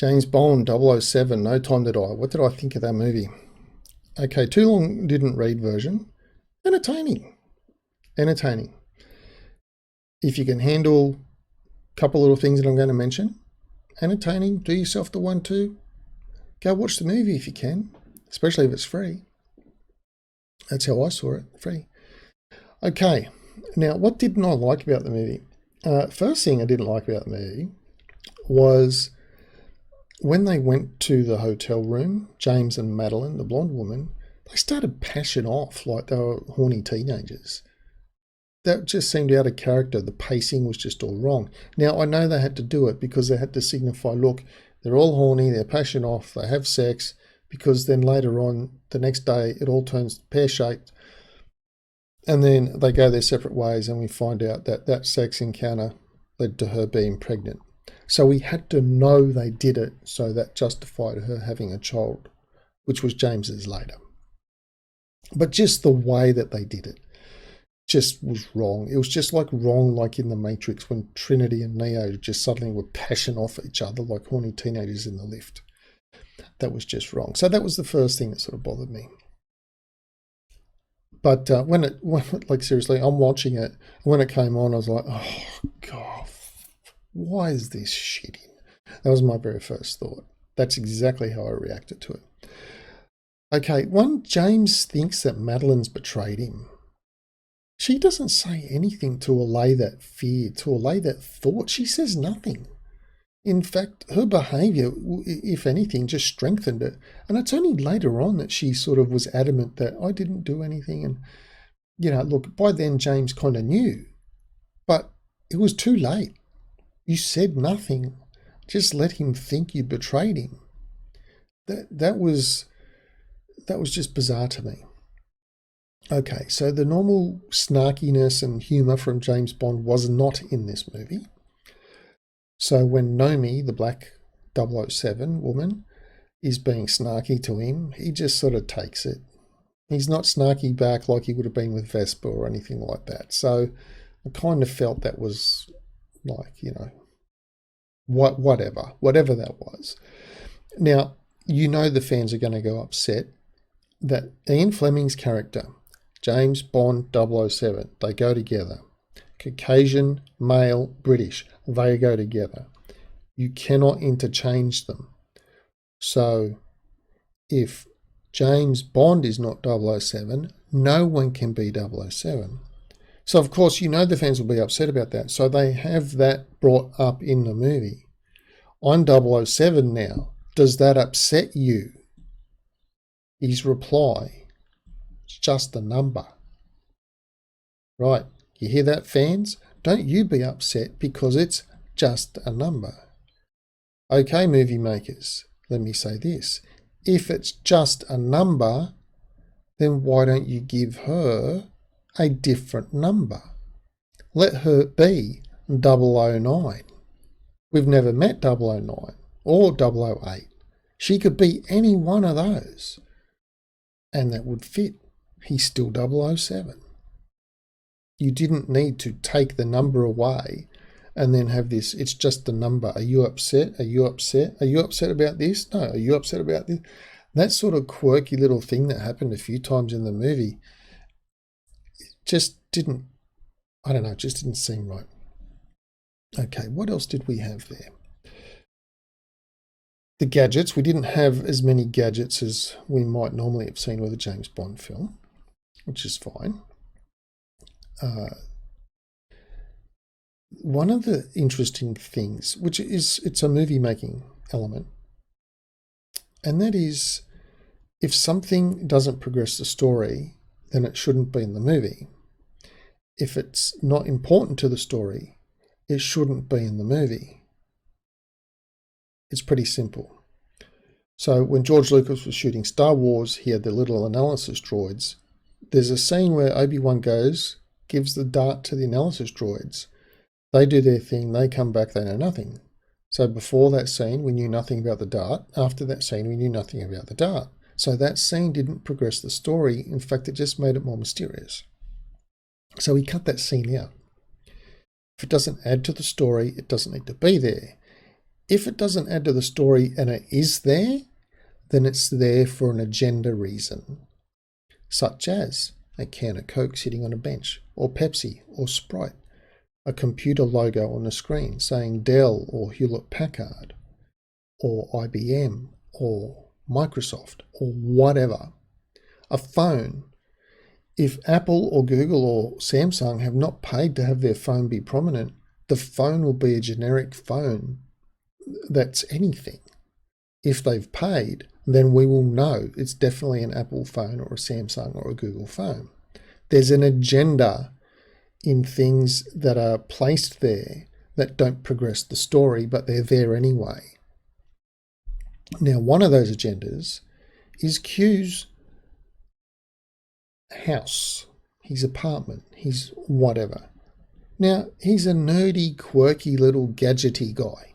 James Bond 007, No Time to Die. What did I think of that movie? Okay, too long didn't read version. Entertaining. Entertaining. If you can handle a couple little things that I'm going to mention, entertaining, do yourself the 1-2. Go watch the movie if you can, especially if it's free. That's how I saw it, free. Okay, now what didn't I like about the movie? First thing I didn't like about the movie was when they went to the hotel room, James and Madeline, the blonde woman, they started passing off like they were horny teenagers. That just seemed out of character. The pacing was just all wrong. Now, I know they had to do it because they had to signify, look, they're all horny, they're passing off, they have sex, because then later on, the next day, it all turns pear-shaped. And then they go their separate ways and we find out that that sex encounter led to her being pregnant. So we had to know they did it, so that justified her having a child, which was James's later. But just the way that they did it just was wrong. It was just like wrong, like in The Matrix when Trinity and Neo just suddenly were passing off at each other like horny teenagers in the lift. That was just wrong. So that was the first thing that sort of bothered me. But when like seriously, I'm watching it. When it came on, I was like, oh God, why is this shit in? That was my very first thought. That's exactly how I reacted to it. Okay, James thinks that Madeline's betrayed him. She doesn't say anything to allay that fear, to allay that thought. She says nothing. In fact, her behaviour, if anything, just strengthened it. And it's only later on that she sort of was adamant that I didn't do anything. And, you know, look, by then James kind of knew. But it was too late. You said nothing. Just let him think you betrayed him. That was just bizarre to me. Okay, so the normal snarkiness and humour from James Bond was not in this movie. So when Nomi, the black 007 woman, is being snarky to him, he just sort of takes it. He's not snarky back like he would have been with Vesper or anything like that. So I kind of felt that was like, you know, whatever that was. Now, you know the fans are going to go upset that Ian Fleming's character, James Bond 007, they go together. Caucasian, male, British, they go together. You cannot interchange them. So if James Bond is not 007, no one can be 007. So of course, you know the fans will be upset about that. So they have that brought up in the movie. I'm 007 now. Does that upset you? His reply, it's just a number. Right, you hear that, fans? Don't you be upset because it's just a number. Okay, movie makers, let me say this. If it's just a number, then why don't you give her a different number? Let her be 009. We've never met 009 or 008. She could be any one of those. And that would fit. He's still 007. You didn't need to take the number away and then have this, it's just a number. Are you upset? Are you upset? Are you upset about this? No. Are you upset about this? That sort of quirky little thing that happened a few times in the movie just didn't, I don't know, just didn't seem right. Okay, what else did we have there? The gadgets. We didn't have as many gadgets as we might normally have seen with a James Bond film, which is fine. One of the interesting things, which is, it's a movie making element, and that is if something doesn't progress the story, then it shouldn't be in the movie. If it's not important to the story, it shouldn't be in the movie. It's pretty simple. So when George Lucas was shooting Star Wars, he had the little analysis droids. There's a scene where Obi-Wan goes, gives the dart to the analysis droids. They do their thing, they come back, they know nothing. So before that scene, we knew nothing about the dart. After that scene, we knew nothing about the dart. So that scene didn't progress the story. In fact, it just made it more mysterious. So he cut that scene out. If it doesn't add to the story, it doesn't need to be there. If it doesn't add to the story and it is there, then it's there for an agenda reason, such as a can of Coke sitting on a bench, or Pepsi, or Sprite, a computer logo on the screen saying Dell or Hewlett-Packard, or IBM, or Microsoft, or whatever. A phone. If Apple or Google or Samsung have not paid to have their phone be prominent, the phone will be a generic phone that's anything. If they've paid, then we will know it's definitely an Apple phone or a Samsung or a Google phone. There's an agenda in things that are placed there that don't progress the story, but they're there anyway. Now, one of those agendas is Q's house, his apartment, his whatever. Now, he's a nerdy, quirky little gadgety guy.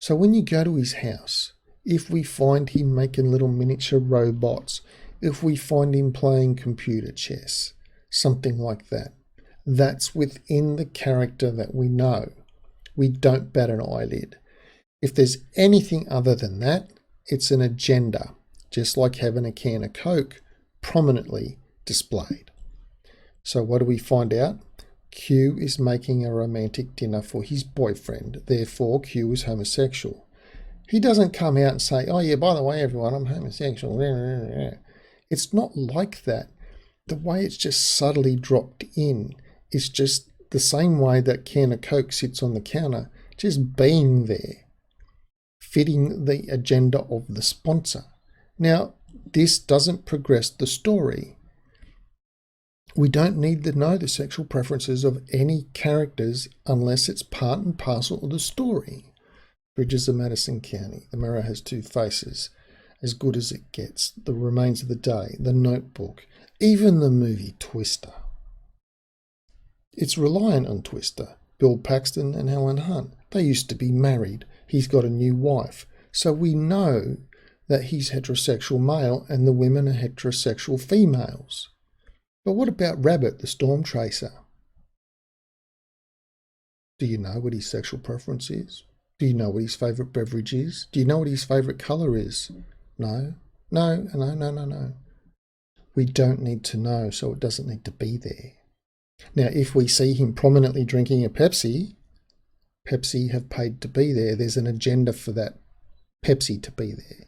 So when you go to his house, if we find him making little miniature robots, if we find him playing computer chess, something like that, that's within the character that we know. We don't bat an eyelid. If there's anything other than that, it's an agenda, just like having a can of Coke prominently displayed. So what do we find out? Q is making a romantic dinner for his boyfriend. Therefore, Q is homosexual. He doesn't come out and say, oh yeah, by the way, everyone, I'm homosexual. It's not like that. The way it's just subtly dropped in is just the same way that can of Coke sits on the counter, just being there, fitting the agenda of the sponsor. Now, this doesn't progress the story. We don't need to know the sexual preferences of any characters unless it's part and parcel of the story. Bridges of Madison County, The Mirror Has Two Faces, As Good as It Gets, The Remains of the Day, The Notebook, even the movie Twister. It's reliant on Twister. Bill Paxton and Helen Hunt, they used to be married. He's got a new wife. So we know that he's heterosexual male and the women are heterosexual females. But what about Rabbit, the storm tracer? Do you know what his sexual preference is? Do you know what his favourite beverage is? Do you know what his favourite colour is? No. We don't need to know, so it doesn't need to be there. Now, if we see him prominently drinking a Pepsi, Pepsi have paid to be there. There's an agenda for that Pepsi to be there.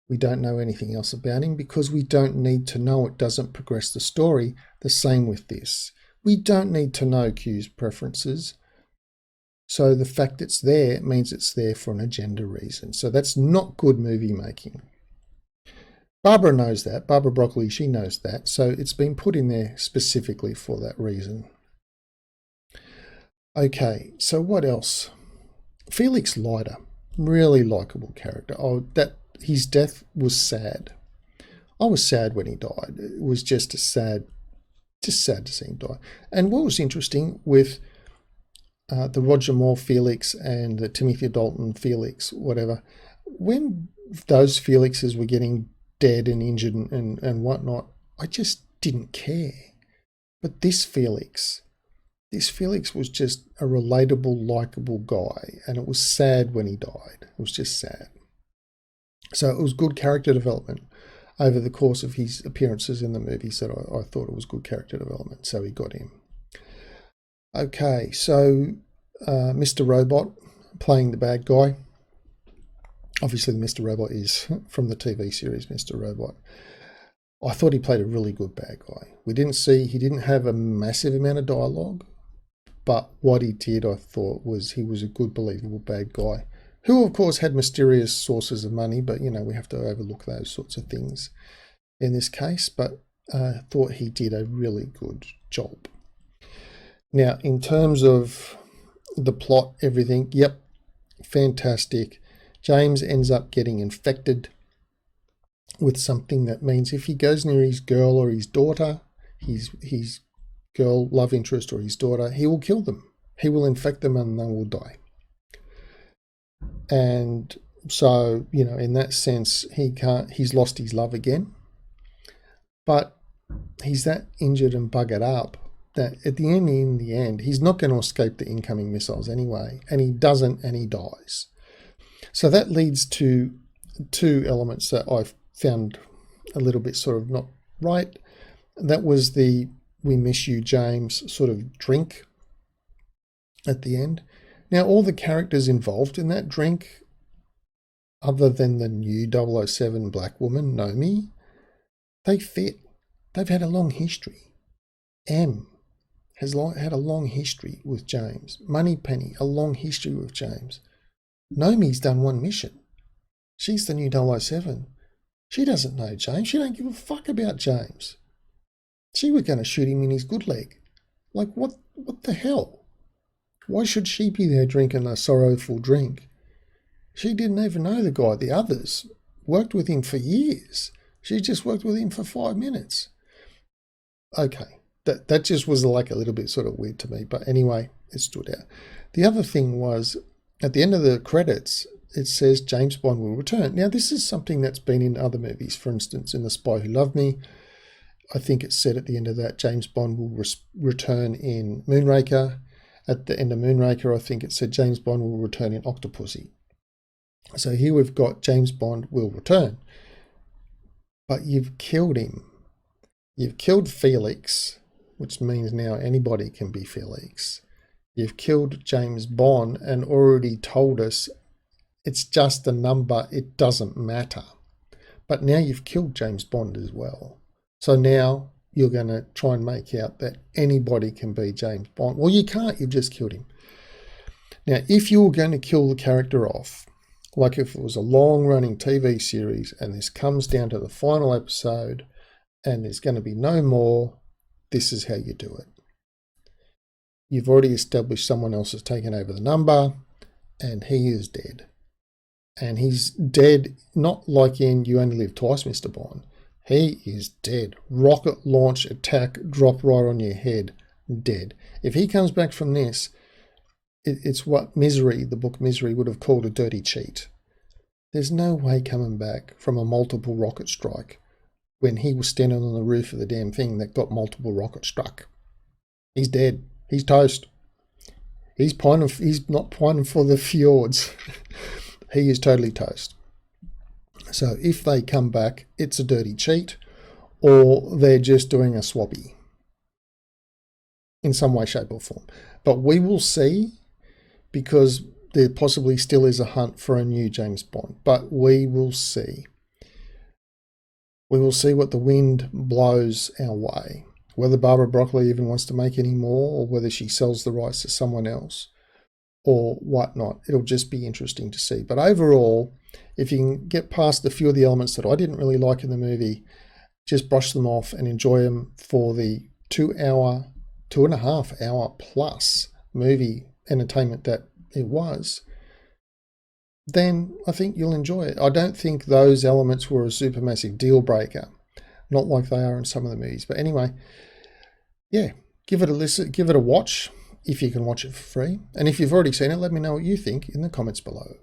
We don't know anything else about him because we don't need to know. It doesn't progress the story. The same with this. We don't need to know Q's preferences. So the fact it's there means it's there for an agenda reason. So that's not good movie making. Barbara knows that. Barbara Broccoli, she knows that. So it's been put in there specifically for that reason. Okay, so what else? Felix Lieter, really likeable character. His death was sad. I was sad when he died. It was just sad to see him die. And what was interesting with the Roger Moore Felix and the Timothy Dalton Felix, whatever, when those Felixes were getting dead and injured and whatnot, I just didn't care. But this Felix was just a relatable, likeable guy, and it was sad when he died. It was just sad. So it was good character development over the course of his appearances in the movies that I thought it was good character development, so he got him. Okay, so Mr. Robot playing the bad guy. Obviously, Mr. Robot is from the TV series Mr. Robot. I thought he played a really good bad guy. He didn't have a massive amount of dialogue, but what he did, I thought, was he was a good, believable bad guy, who, of course, had mysterious sources of money, but, we have to overlook those sorts of things in this case, but I thought he did a really good job. Now, in terms of the plot, everything, yep, fantastic. James ends up getting infected with something that means if he goes near his girl or his daughter, his girl, love interest, or his daughter, he will kill them. He will infect them and they will die. And so, in that sense, he's lost his love again. But he's that injured and buggered up that at the end, in the end, he's not going to escape the incoming missiles anyway, and he doesn't, and he dies. So that leads to two elements that I've found a little bit sort of not right. That was the "We miss you, James" sort of drink at the end. Now, all the characters involved in that drink, other than the new 007 black woman, Nomi, they fit. They've had a long history. M has had a long history with James. Moneypenny, a long history with James. Nomi's done one mission. She's the new 007. She doesn't know James. She don't give a fuck about James. She was going to shoot him in his good leg. Like, what the hell? Why should she be there drinking a sorrowful drink? She didn't even know the guy. The others worked with him for years. She just worked with him for 5 minutes. Okay, that just was like a little bit sort of weird to me. But anyway, it stood out. The other thing was, at the end of the credits, it says James Bond will return. Now, this is something that's been in other movies. For instance, in The Spy Who Loved Me, I think it said at the end of that, James Bond will return in Moonraker. At the end of Moonraker, I think it said James Bond will return in Octopussy. So here we've got James Bond will return. But you've killed him. You've killed Felix, which means now anybody can be Felix. You've killed James Bond and already told us it's just a number, it doesn't matter. But now you've killed James Bond as well. So now you're going to try and make out that anybody can be James Bond. Well, you can't. You've just killed him. Now, if you were going to kill the character off, like if it was a long-running TV series and this comes down to the final episode and there's going to be no more, this is how you do it. You've already established someone else has taken over the number and he is dead. And he's dead, not like in You Only Live Twice, Mr. Bond. He is dead. Rocket launch, attack, drop right on your head. Dead. If he comes back from this, it's what Misery, the book Misery, would have called a dirty cheat. There's no way coming back from a multiple rocket strike when he was standing on the roof of the damn thing that got multiple rocket struck. He's dead. He's toast. He's not pining for the fjords. He is totally toast. So if they come back, it's a dirty cheat, or they're just doing a swappy in some way, shape or form. But we will see, because there possibly still is a hunt for a new James Bond. But we will see. We will see what the wind blows our way. Whether Barbara Broccoli even wants to make any more, or whether she sells the rights to someone else, or whatnot. It'll just be interesting to see. But overall, if you can get past a few of the elements that I didn't really like in the movie, just brush them off and enjoy them for the 2.5 hour plus movie entertainment that it was, then I think you'll enjoy it. I don't think those elements were a supermassive deal breaker, not like they are in some of the movies. But anyway, yeah, give it a listen, give it a watch if you can watch it for free. And if you've already seen it, let me know what you think in the comments below.